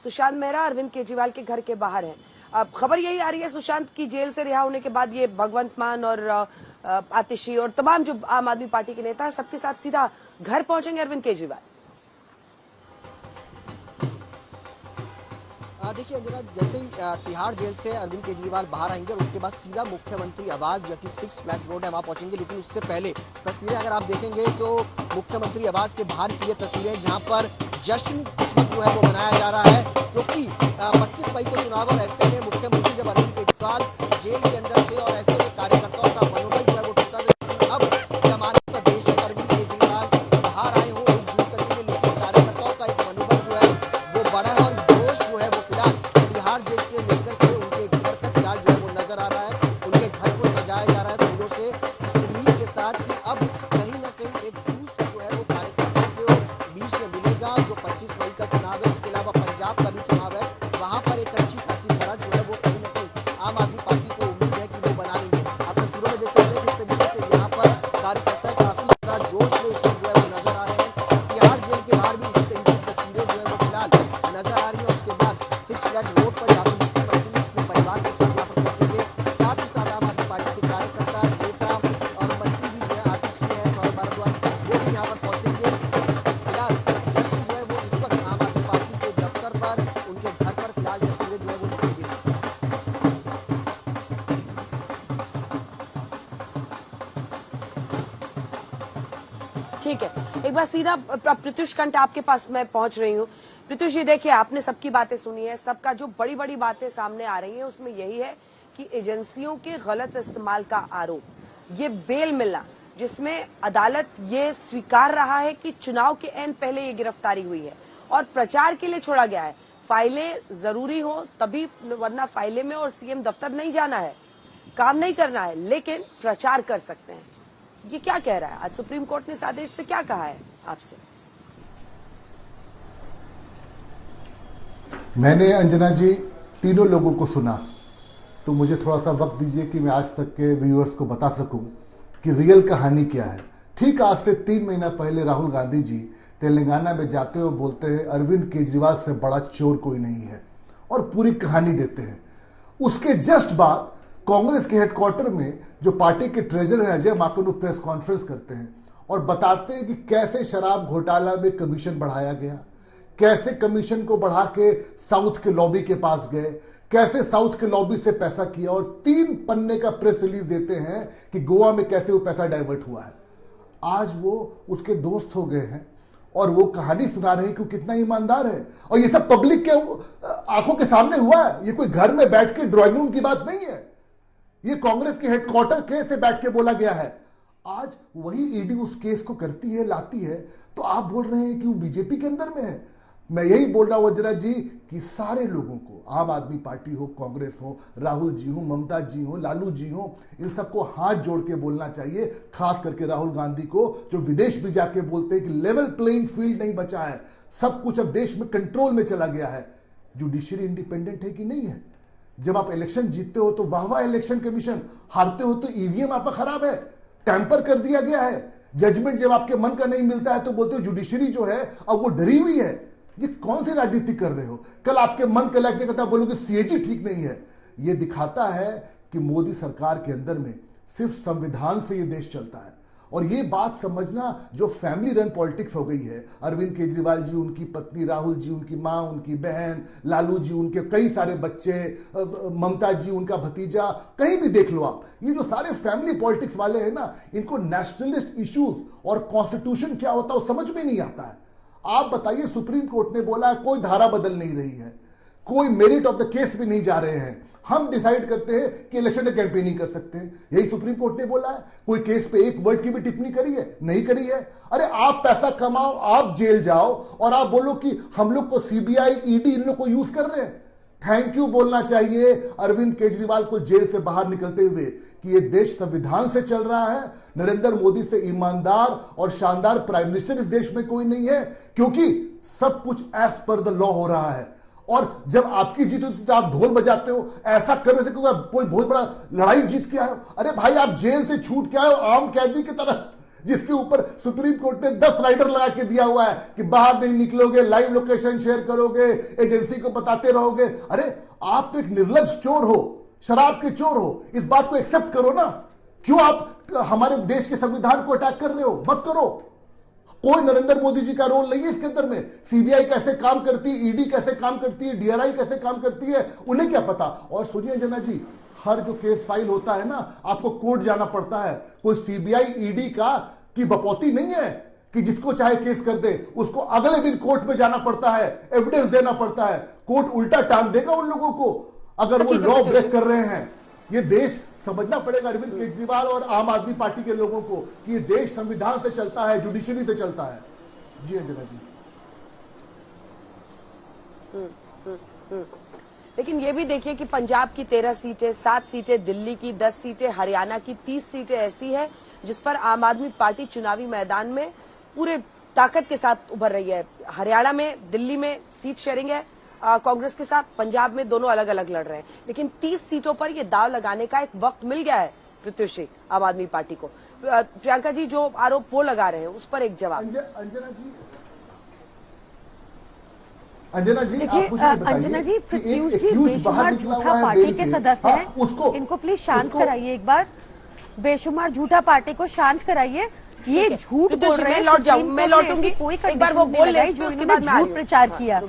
सुशांत मेहरा अरविंद केजरीवाल के घर के बाहर हैं। अब खबर यही आ रही है सुशांत की जेल से रिहा होने के बाद ये भगवंत मान और आतिशी और तमाम जो आम आदमी पार्टी के नेता है सबके साथ सीधा घर पहुंचेंगे अरविंद केजरीवाल। देखिए अंजना, जैसे ही तिहाड़ जेल से अरविंद केजरीवाल बाहर आएंगे और उसके बाद सीधा मुख्यमंत्री आवास जो कि 6 फ्लैग्स रोड है वहां पहुंचेंगे। लेकिन उससे पहले तस्वीरें अगर आप देखेंगे तो मुख्यमंत्री आवास के बाहर की ये तस्वीरें जहां पर जश्न इस वक्त जो है वो मनाया जा रहा है, क्योंकि 25 मई को चुनाव और ऐसे में मुख्यमंत्री जब अरविंद केजरीवाल जेल के अंदर थे और ऐसे में कार्यकर्ताओं का मनोबल जो है वो टूटा था। अब जमानत पर बेशक अरविंद केजरीवाल बाहर आए हो एकजुट करने के लिए, लेकिन कार्यकर्ताओं का एक मनोबल जो है वो बड़ा है और जोश जो है वो फिलहाल तिहाड़ जेल से लेकर के उनके घर तक फिलहाल जो है वो नजर आ रहा है। उनके घर को सजाया जा रहा है फूलों से, इस उम्मीद के साथ कि अब कहीं ना कहीं एक बूस्ट जो है वो कार्यकर्ताओं के बीच में मिलेगा। जो 25 मई का चुनाव है, उसके अलावा पंजाब का भी चुनाव है, वहां पर एक अच्छी खासी बढ़त जो है वो कहीं ना कहीं आम आदमी पार्टी को उम्मीद है कि वो बना लेंगे। आप तस्वीरों में देख सकते हैं किस तरीके से यहाँ पर कार्यकर्ता काफी ज्यादा जोश में इस वक्त जो है वो नजर आ रहे हैं। तिहाड़ जेल के बाहर भी इसी तरीके की तस्वीरें जो है वो फिलहाल नजर आ रही है। उसके बाद 6 फ्लैग रोड पर जहाँ पर मुख्यमंत्री अपने परिवार के साथ यहाँ पर पहुंचेंगे, साथ ही साथ आम आदमी पार्टी के कार्यकर्ता, नेता और मंत्री भी जो है आतिशी है और भारद्वाज, वो भी यहाँ पर पहुंचेंगे। फिलहाल जश्न जो है वो इस वक्त आम आदमी पार्टी के दफ्तर पर, उनके घर पर फिलहाल तस्वीरें जो है वो दिखाई दे रही है। ठीक है, एक बार सीधा प्रत्युष कंठ आपके पास मैं पहुंच रही हूँ। प्रत्युष जी, देखिए आपने सबकी बातें सुनी है, सबका जो बड़ी बड़ी बातें सामने आ रही है उसमें यही है कि एजेंसियों के गलत इस्तेमाल का आरोप, ये बेल मिलना जिसमें अदालत ये स्वीकार रहा है कि चुनाव के एन पहले ये गिरफ्तारी हुई है और प्रचार के लिए छोड़ा गया है। फाइलें जरूरी हो तभी, वरना फाइलें में और सीएम दफ्तर नहीं जाना है, काम नहीं करना है, लेकिन प्रचार कर सकते हैं। ये क्या कह रहा है आज सुप्रीम कोर्ट ने इस आदेश से क्या कहा है आपसे? मैंने अंजना जी तीनों लोगों को सुना, तो मुझे थोड़ा सा वक्त दीजिए कि मैं आज तक के व्यूअर्स को बता सकूं कि रियल कहानी क्या है। ठीक आज से 3 महीना पहले राहुल गांधी जी तेलंगाना में जाते हुए बोलते हैं अरविंद केजरीवाल से बड़ा चोर कोई नहीं है और पूरी कहानी देते हैं। उसके जस्ट बाद कांग्रेस के हेडक्वार्टर में जो पार्टी के ट्रेजरर हैं अजय माकन प्रेस कॉन्फ्रेंस करते हैं और बताते हैं कि कैसे शराब घोटाला में कमीशन बढ़ाया गया, कैसे कमीशन को बढ़ा के साउथ के लॉबी के पास गए, कैसे साउथ के लॉबी से पैसा किया और 3 पन्ने का प्रेस रिलीज देते हैं कि गोवा में कैसे वो पैसा डाइवर्ट हुआ है। आज वो उसके दोस्त हो गए हैं और वो कहानी सुना रहे हैं कि कितना ईमानदार है, और ये सब पब्लिक के आंखों के सामने हुआ है। ये कोई घर में बैठ के ड्राइंग रूम की बात नहीं है, ये कांग्रेस के हेडक्वार्टर के से बैठ के बोला गया है। आज वही ईडी उस केस को करती है, लाती है, तो आप बोल रहे हैं कि वो बीजेपी के अंदर में है। मैं यही बोल रहा हूं वज्रा जी कि सारे लोगों को, आम आदमी पार्टी हो, कांग्रेस हो, राहुल जी हो, ममता जी हो, लालू जी हो, इन सबको हाथ जोड़ के बोलना चाहिए, खास करके राहुल गांधी को जो विदेश भी जाके बोलते हैं कि लेवल प्लेइंग फील्ड नहीं बचा है, सब कुछ अब देश में कंट्रोल में चला गया है। जुडिशरी इंडिपेंडेंट है कि नहीं है? जब आप इलेक्शन जीतते हो तो वाह वाह इलेक्शन कमीशन, हारते हो तो ईवीएम आपका खराब है, टैंपर कर दिया गया है, जजमेंट जब आपके मन का नहीं मिलता है तो बोलते हो जुडिशरी जो है अब वो डरी हुई है। ये कौन सी राजनीति कर रहे हो? कल आपके मन का लायक नहीं करता, बोलोगे सीएजी ठीक नहीं है। ये दिखाता है कि मोदी सरकार के अंदर में सिर्फ संविधान से ये देश चलता है। और ये बात समझना, जो फैमिली रन पॉलिटिक्स हो गई है, अरविंद केजरीवाल जी, उनकी पत्नी, राहुल जी, उनकी मां, उनकी बहन, लालू जी, उनके कई सारे बच्चे, ममता जी, उनका भतीजा, कहीं भी देख लो आप, ये जो सारे फैमिली पॉलिटिक्स वाले हैं ना, इनको नेशनलिस्ट इश्यूज और कॉन्स्टिट्यूशन क्या होता है वो समझ में नहीं आता है। आप बताइए, सुप्रीम कोर्ट ने बोला है कोई धारा बदल नहीं रही है, कोई मेरिट ऑफ द केस भी नहीं जा रहे हैं, हम डिसाइड करते हैं कि इलेक्शन में कैंपेनिंग कर सकते हैं, यही सुप्रीम कोर्ट ने बोला है। कोई केस पे एक वर्ड की भी टिप्पणी करी है? नहीं करी है। अरे आप पैसा कमाओ, आप जेल जाओ और आप बोलो कि हम लोग को सीबीआई, ईडी इन लोग को यूज कर रहे हैं। थैंक यू बोलना चाहिए अरविंद केजरीवाल को जेल से बाहर निकलते हुए कि ये देश संविधान से चल रहा है। नरेंद्र मोदी से ईमानदार और शानदार प्राइम मिनिस्टर इस देश में कोई नहीं है, क्योंकि सब कुछ एज पर द लॉ हो रहा है। और जब आपकी जीत होती तो आप ढोल बजाते हो, ऐसा कर रहे थे कोई बहुत बड़ा लड़ाई जीत के आए हो। अरे भाई, आप जेल से छूट के आए हो आम कैदी की तरह, जिसके ऊपर सुप्रीम कोर्ट ने 10 राइडर लगा के दिया हुआ है कि बाहर नहीं निकलोगे, लाइव लोकेशन शेयर करोगे, एजेंसी को बताते रहोगे। अरे आप तो एक निर्लज चोर हो, शराब के चोर हो, इस बात को एक्सेप्ट करो ना। क्यों आप हमारे देश के संविधान को अटैक कर रहे हो? मत करो। कोई नरेंद्र मोदी जी का रोल नहीं है इसके अंदर में। सीबीआई कैसे काम करती है, ईडी कैसे काम करती है, डीआरआई कैसे काम करती है, उन्हें क्या पता। और सुनिए अंजना जी, हर जो केस फाइल होता है ना, आपको कोर्ट जाना पड़ता है। कोई सीबीआई ईडी की बपौती नहीं है कि जिसको चाहे केस कर दे, उसको अगले दिन कोर्ट में जाना पड़ता है, एविडेंस देना पड़ता है। कोर्ट उल्टा टांग देगा उन लोगों को अगर वो लॉ ब्रेक कर रहे हैं। ये देश समझना पड़ेगा अरविंद केजरीवाल और आम आदमी पार्टी के लोगों को कि ये देश संविधान से चलता है, जुडिशरी से चलता है। जी अंजना जी। लेकिन ये भी देखिए कि पंजाब की 13 सीटें, 7 सीटें दिल्ली की, 10 सीटें हरियाणा की, 30 सीटें ऐसी है जिस पर आम आदमी पार्टी चुनावी मैदान में पूरे ताकत के साथ उभर रही है। हरियाणा में, दिल्ली में सीट शेयरिंग है कांग्रेस के साथ, पंजाब में दोनों अलग अलग लड़ रहे हैं। लेकिन 30 सीटों पर ये दाव लगाने का एक वक्त मिल गया है प्रत्युषी आम आदमी पार्टी को। प्रियंका जी जो आरोप वो लगा रहे हैं उस पर एक जवाब। अंजना जी देखिए अंजना जी, प्रत्युष जी बेशुमार झूठा पार्टी के सदस्य हैं, इनको प्लीज शांत कराइए एक बार। बेशुमार झूठा पार्टी को शांत कराइए। ये झूठ बोल रहे हैं, मैं लौटूंगी, कोई एक बार वो बोल ले, जो इन्होंने झूठ प्रचार किया।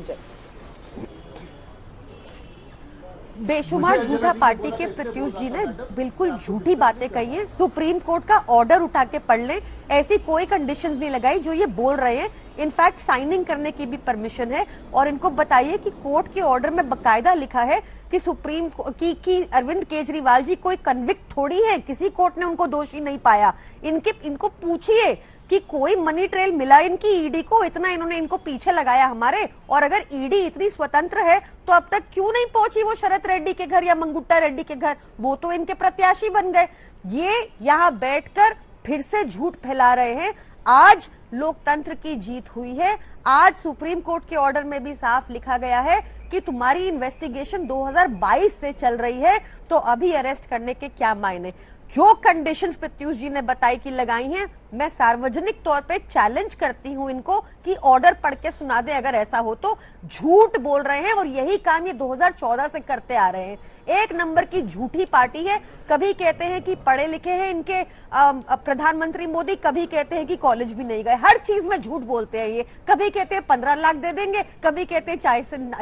बेशुमार झूठा पार्टी के प्रत्युष जी ने बिल्कुल झूठी बातें कही है। सुप्रीम कोर्ट का ऑर्डर उठा के पढ़ लें, ऐसी कोई कंडीशंस नहीं लगाई जो ये बोल रहे हैं। इनफैक्ट साइनिंग करने की भी परमिशन है। और इनको बताइए कि कोर्ट के ऑर्डर में बकायदा लिखा है कि सुप्रीम की अरविंद केजरीवाल जी कोई कन्विक्ट थोड़ी है, किसी कोर्ट ने उनको दोषी नहीं पाया। इनको पूछिए कि कोई मनी ट्रेल मिला इनकी ईडी को, इतना इन्होंने इनको पीछे लगाया हमारे। और अगर ईडी इतनी स्वतंत्र है तो अब तक क्यों नहीं पहुंची वो शरद रेड्डी के घर या मंगुट्टा रेड्डी के घर? वो तो इनके प्रत्याशी बन गए। ये यहां बैठकर फिर से झूठ फैला रहे हैं। आज लोकतंत्र की जीत हुई है। आज सुप्रीम कोर्ट के ऑर्डर में भी साफ लिखा गया है कि तुम्हारी इन्वेस्टिगेशन 2022 से चल रही है, तो अभी अरेस्ट करने के क्या मायने। जो कंडीशंस प्रत्युष जी ने बताई कि लगाई हैं, मैं सार्वजनिक तौर पे चैलेंज करती हूं इनको कि ऑर्डर पढ़ के सुना दे अगर ऐसा हो तो। झूठ बोल रहे हैं और यही काम ये 2014 से करते आ रहे हैं। एक नंबर की झूठी पार्टी है। कभी कहते हैं कि पढ़े लिखे हैं इनके प्रधानमंत्री मोदी, कभी कहते हैं कि कॉलेज भी नहीं गए। हर चीज में झूठ बोलते हैं ये। कभी कहते हैं 15 लाख दे देंगे, कभी कहते हैं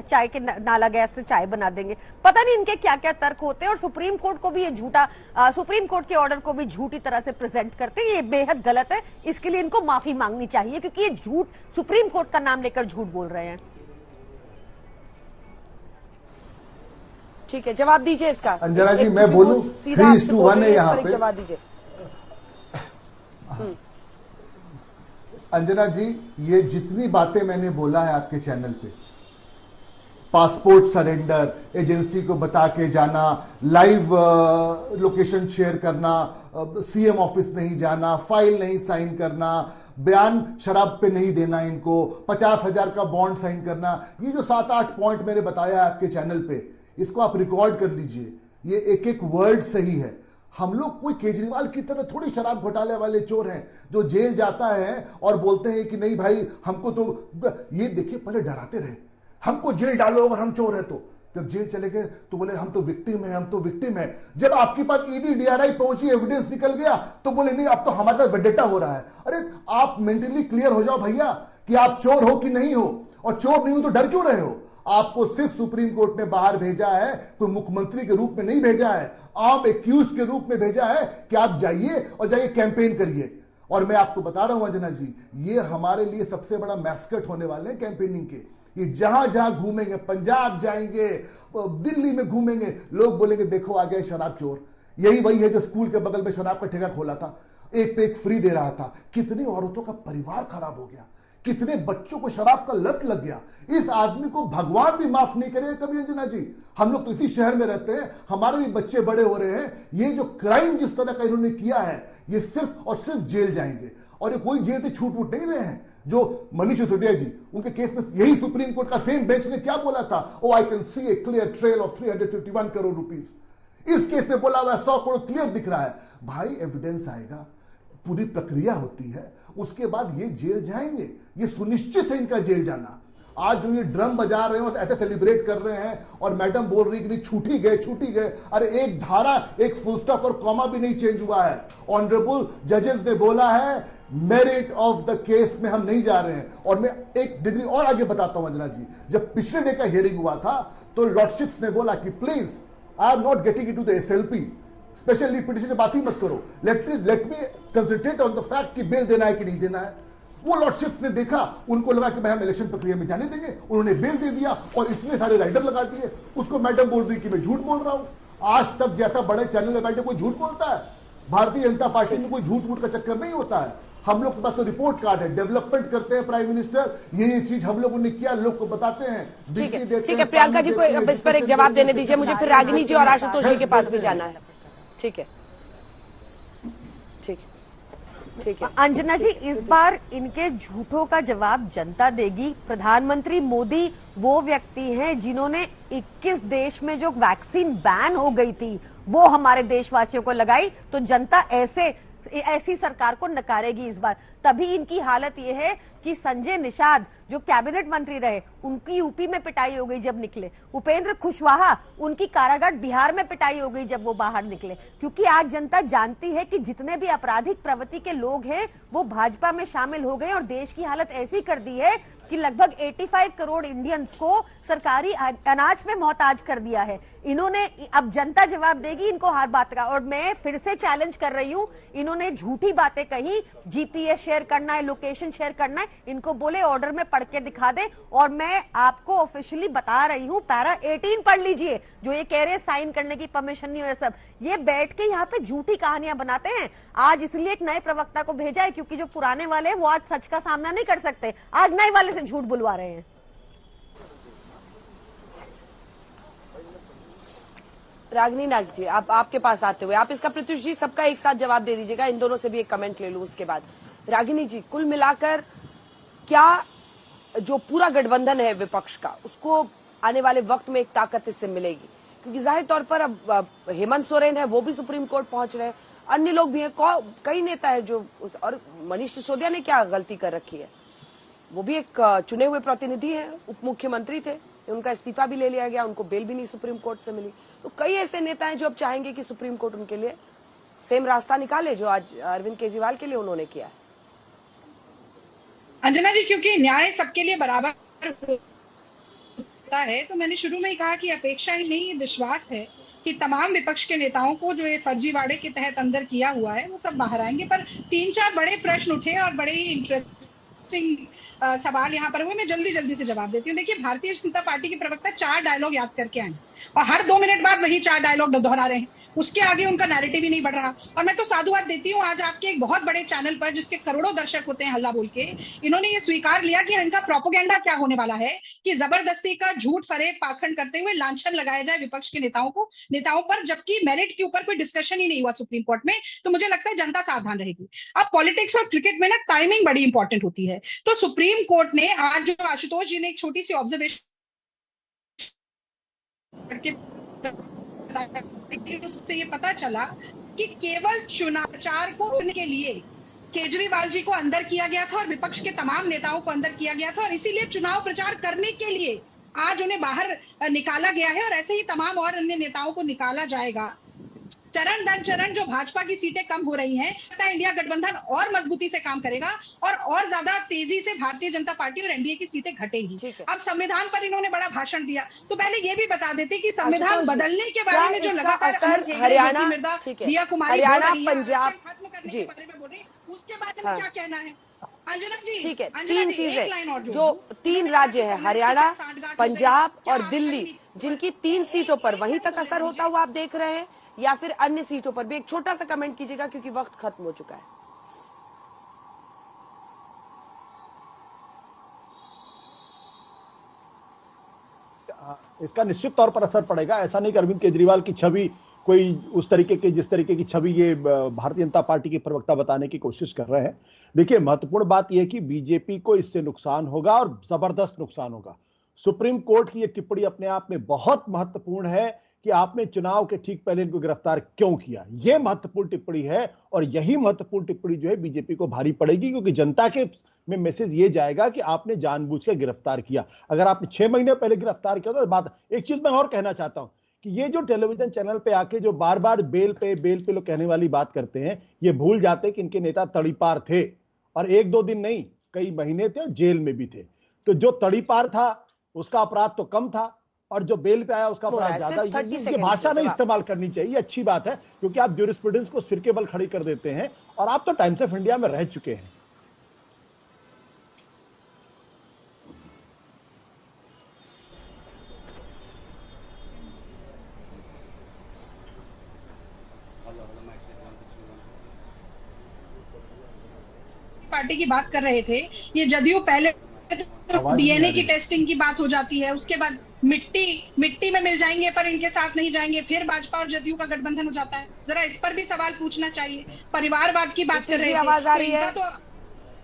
चाय के नाला गैस से चाय बना देंगे। पता नहीं इनके क्या क्या तर्क होते हैं। और सुप्रीम कोर्ट को भी ये झूठा, सुप्रीम कोर्ट के ऑर्डर को भी झूठी तरह से प्रेजेंट करते हैं। ये बेहद गलत है। इसके लिए इनको माफी मांगनी चाहिए क्योंकि ये झूठ, सुप्रीम कोर्ट का नाम लेकर झूठ बोल रहे हैं। ठीक है, जवाब दीजिए इसका। अंजना जी मैं बोलूं, 3:1 है यहाँ पे। जवाब दीजिए। अंजना जी, ये जितनी बातें मैंने बोला है आपके चैनल पे, पासपोर्ट सरेंडर, एजेंसी को बता के जाना, लाइव लोकेशन शेयर करना, सीएम ऑफिस नहीं जाना, फाइल नहीं साइन करना, बयान शराब पे नहीं देना, इनको 50,000 का बॉन्ड साइन करना, ये जो 7-8 पॉइंट मैंने बताया आपके चैनल पे, इसको आप रिकॉर्ड कर लीजिए। ये एक एक वर्ड सही है। हम लोग कोई केजरीवाल की तरह थोड़ी शराब घोटाले वाले चोर हैं जो जेल जाता है और बोलते हैं कि नहीं भाई हमको तो, ये देखिए पहले डराते रहे हमको जेल डालो अगर हम चोर है तो। जब जेल चले गए तो बोले हम तो विक्टिम है, हम तो विक्टिम है। जब आपके पास ईडी डीआरआई पहुंची, एविडेंस निकल गया तो बोले नहीं अब तो हमारे साथ वेंडेटा हो रहा है। अरे आप मेंटली क्लियर हो जाओ भैया कि आप चोर हो कि नहीं हो, और चोर नहीं हो तो डर क्यों रहे हो। आपको सिर्फ सुप्रीम कोर्ट ने बाहर भेजा है, कोई मुख्यमंत्री के रूप में नहीं भेजा है, आप एक्यूज के रूप में भेजा है कि आप जाइए और जाइए कैंपेन करिए। और मैं आपको बता रहा हूं अंजना जी, ये हमारे लिए सबसे बड़ा मैस्कट होने वाले हैं कैंपेनिंग के। ये जहां जहां घूमेंगे, पंजाब जाएंगे, दिल्ली में घूमेंगे, लोग बोलेंगे देखो आ गया शराब चोर। यही वही है जो स्कूल के बगल में शराब का ठेका खोला था, एक पे एक फ्री दे रहा था। कितनी औरतों का परिवार खराब हो गया, कितने बच्चों को शराब का लत लग गया। इस आदमी को भगवान भी माफ नहीं करेगा कभी अंजना जी। हम लोग तो इसी शहर में रहते हैं, हमारे भी बच्चे बड़े हो रहे हैं। ये जो क्राइम जिस तरह का इन्होंने किया है, ये सिर्फ और सिर्फ जेल जाएंगे। और ये कोई जेल से छूट वूट नहीं रहे हैं। जो मनीष सिसोदिया जी, उनके केस में यही सुप्रीम कोर्ट का सेम बेंच ने क्या बोला था, oh I can see a clear trail of 351 crore rupees. इस केस में बोला हुआ 100 करोड़ क्लियर दिख रहा है। भाई एविडेंस आएगा, पूरी प्रक्रिया होती है, उसके बाद ये जेल जाएंगे, ये सुनिश्चित है इनका जेल जाना। आज जो ये ड्रम बजा रहे हैं और ऐसे सेलिब्रेट कर रहे हैं और मैडम बोल रही कि नहीं छूटी गए, अरे एक धारा, एक फुल स्टॉप और कॉमा भी नहीं चेंज हुआ है। ऑनरेबल जजेस ने बोला है मेरिट ऑफ द केस में हम नहीं जा रहे हैं। और मैं एक डिग्री और आगे बताता हूं अंजना जी, जब पिछले डे का हियरिंग हुआ था तो लॉर्डशिप्स ने बोला कि please I am not getting into the SLP, special leave petition बात ही मत करो, let me concentrate on the fact कि बिल देना है कि नहीं देना है। वो लॉर्डशिप्स ने देखा, उनको लगा कि भाई हम इलेक्शन प्रक्रिया में जाने देंगे, उन्होंने बिल दे दिया और इतने सारे राइडर लगा दिए। उसको मैडम बोल रही कि मैं झूठ बोल रहा हूं। आज तक जैसा बड़े चैनल में बैठे कोई झूठ बोलता है? भारतीय जनता पार्टी में कोई झूठ का चक्कर नहीं होता है। हम लोग के पास तो रिपोर्ट कार्ड है, डेवलपमेंट करते हैं प्राइम मिनिस्टर, ये चीज हम लोगों ने किया, लोग को बताते हैं, बिजली देते हैं। ठीक है प्रियंका जी को इस पर एक जवाब देने दीजिए, मुझे फिर रागिनी जी और आशुतोष जी के पास भी जाना है। ठीक है, ठीक है अंजना जी, इस बार इनके झूठों का जवाब जनता देगी। प्रधानमंत्री मोदी वो व्यक्ति हैं जिन्होंने 21 देश में जो वैक्सीन बैन हो गई थी वो हमारे देशवासियों को लगाई, तो जनता ऐसी सरकार को नकारेगी इस बार। तभी इनकी हालत ये है कि संजय निषाद जो कैबिनेट मंत्री रहे उनकी यूपी में पिटाई हो गई जब निकले, उपेंद्र कुशवाहा उनकी कारागार बिहार में पिटाई हो गई जब वो बाहर निकले, क्योंकि आज जनता जानती है कि जितने भी आपराधिक प्रवृत्ति के लोग हैं वो भाजपा में शामिल हो गए और देश की हालत ऐसी कर दी है कि लगभग 85 करोड़ इंडियंस को सरकारी अनाज में मोहताज कर दिया है इन्होंने। अब जनता जवाब देगी इनको हर बात का। और मैं फिर से चैलेंज कर रही हूं, इन्होंने झूठी बातें कही, जीपीएस शेयर करना है, लोकेशन शेयर करना है, इनको बोले ऑर्डर में पढ़ के दिखा दे। और मैं आपको ऑफिशियली बता रही हूं, पैरा 18 पढ़ लीजिए, जो ये कह रहे हैं साइन करने की परमिशन नहीं हो, सब ये बैठ के यहाँ पे झूठी कहानियां बनाते हैं। आज इसलिए एक नए प्रवक्ता को भेजा है क्योंकि जो पुराने वाले हैं वो आज सच का सामना नहीं कर सकते, आज नए वाले से झूठ बुलवा रहे हैं। रागिनी नाग जी, आप आपके पास आते हुए आप इसका प्रत्युष जी सबका एक साथ जवाब दे दीजिएगा, इन दोनों से भी एक कमेंट ले लूं उसके बाद। रागिनी जी, कुल मिलाकर क्या जो पूरा गठबंधन है विपक्ष का, उसको आने वाले वक्त में एक ताकत इससे मिलेगी? क्योंकि जाहिर तौर पर अब हेमंत सोरेन है वो भी सुप्रीम कोर्ट पहुंच रहे हैं, अन्य लोग भी हैं, कई नेता है जो और मनीष सिसोदिया ने क्या गलती कर रखी है? वो भी एक चुने हुए प्रतिनिधि हैं, उप मुख्यमंत्री थे, उनका इस्तीफा भी ले लिया गया, उनको बेल भी नहीं सुप्रीम कोर्ट से मिली। तो कई ऐसे नेता हैं जो अब चाहेंगे कि सुप्रीम कोर्ट उनके लिए सेम रास्ता निकाले जो आज अरविंद केजरीवाल के लिए उन्होंने किया है। अंजना जी, क्योंकि न्याय सबके लिए बराबर होता है, तो मैंने शुरू में ही कहा कि अपेक्षा ही नहीं, विश्वास है कि तमाम विपक्ष के नेताओं को जो ये फर्जीवाड़े के तहत अंदर किया हुआ है वो सब बाहर आएंगे। पर 3-4 बड़े प्रश्न उठे और बड़े ही इंटरेस्टिंग सवाल यहाँ पर हुए, मैं जल्दी से जवाब देती हूँ। देखिए, भारतीय जनता पार्टी के प्रवक्ता 4 डायलॉग याद करके आए और हर 2 मिनट बाद वही 4 डायलॉग दोहरा रहे हैं, उसके आगे उनका नैरेटिव ही नहीं बढ़ रहा। और मैं तो साधुवाद देती हूँ, आज आपके एक बहुत बड़े चैनल पर जिसके करोड़ों दर्शक होते हैं हल्ला बोल के, इन्होंने ये स्वीकार लिया कि इनका प्रोपोगेंडा क्या होने वाला है कि जबरदस्ती का झूठ फरेब पाखंड करते हुए लांछन लगाया जाए विपक्ष के नेताओं पर, जबकि मेरिट के ऊपर कोई डिस्कशन ही नहीं हुआ सुप्रीम कोर्ट में। तो मुझे लगता है जनता सावधान रहेगी। अब पॉलिटिक्स और क्रिकेट में ना टाइमिंग बड़ी इंपॉर्टेंट होती है। तो सुप्रीम कोर्ट ने आज जो आशुतोष जी ने एक छोटी सी ऑब्जर्वेशन उससे ये पता चला कि केवल चुनाव प्रचार को रोकने के लिए केजरीवाल जी को अंदर किया गया था और विपक्ष के तमाम नेताओं को अंदर किया गया था, और इसीलिए चुनाव प्रचार करने के लिए आज उन्हें बाहर निकाला गया है और ऐसे ही तमाम और अन्य नेताओं को निकाला जाएगा। चरण दर चरण जो भाजपा की सीटें कम हो रही हैं, इंडिया गठबंधन और मजबूती से काम करेगा और ज्यादा तेजी से भारतीय जनता पार्टी और एनडीए की सीटें घटेंगी। अब संविधान पर इन्होंने बड़ा भाषण दिया, तो पहले ये भी बता देते कि संविधान बदलने के बारे में जो लगातार हरियाणा, दिया कुमारी हरियाणा, पंजाब खत्म करने के बारे में बोल रही, उसके बारे में क्या कहना है अंजना जी? ठीक है, 3 चीजें जो 3 राज्य है, हरियाणा, पंजाब और दिल्ली, जिनकी 3 सीटों पर वहीं तक असर होता हुआ आप देख रहे हैं या फिर अन्य सीटों पर भी? एक छोटा सा कमेंट कीजिएगा क्योंकि वक्त खत्म हो चुका है। इसका निश्चित तौर पर असर पड़ेगा। ऐसा नहीं कि अरविंद केजरीवाल की छवि कोई उस तरीके की जिस तरीके की छवि ये भारतीय जनता पार्टी के प्रवक्ता बताने की कोशिश कर रहे हैं। देखिए, महत्वपूर्ण बात यह है कि बीजेपी को इससे नुकसान होगा और जबरदस्त नुकसान होगा। सुप्रीम कोर्ट की यह टिप्पणी अपने आप में बहुत महत्वपूर्ण है कि आपने चुनाव के ठीक पहले इनको गिरफ्तार क्यों किया। यह महत्वपूर्ण टिप्पणी है और यही महत्वपूर्ण टिप्पणी जो है बीजेपी को भारी पड़ेगी, क्योंकि जनता के में मैसेज ये जाएगा कि आपने जानबूझकर गिरफ्तार किया। अगर आपने 6 महीने पहले गिरफ्तार किया तो बात। एक चीज मैं और कहना चाहता हूं कि ये जो टेलीविजन चैनल पे आके जो बार बार बेल पे लोग कहने वाली बात करते हैं, ये भूल जाते कि इनके नेता तड़ीपार थे, और 1-2 दिन नहीं, कई महीने थे और जेल में भी थे। तो जो तड़ीपार था उसका अपराध तो कम था, और जो बेल पे आया उसका अपराध ज्यादा। ये भाषा नहीं इस्तेमाल करनी चाहिए, अच्छी बात है, क्योंकि आप ज्यूरिस्प्रूडेंस को सिर के बल खड़ी कर देते हैं, और आप तो टाइम्स ऑफ इंडिया में रह चुके हैं। पार्टी की बात कर रहे थे, ये जदयू पहले तो डीएनए की टेस्टिंग की बात हो जाती है, उसके बाद मिट्टी में मिल जाएंगे पर इनके साथ नहीं जाएंगे, फिर भाजपा और जदयू का गठबंधन हो जाता है। जरा इस पर भी सवाल पूछना चाहिए। परिवारवाद की बात कर रहे थे, आवाज आ रही है,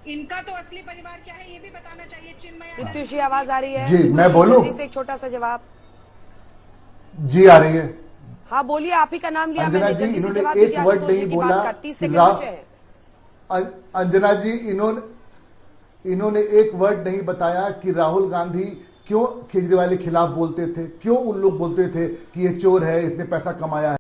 इनका तो असली परिवार क्या है ये भी बताना चाहिए। चिन्मय प्रत्युष जी आवाज आ रही है? जी मैं बोलूं? एक छोटा सा जवाब। जी आ रही है। हाँ बोलिए, आप ही का नाम लिया अंजना जी, इन्होंने एक वर्ड नहीं बोला। 30 सेकंड बचे हैं। अंजना जी, इन्होंने एक वर्ड नहीं बताया कि राहुल गांधी क्यों केजरीवाल के खिलाफ बोलते थे, क्यों उन लोग बोलते थे कि ये चोर है, इतने पैसा कमाया है।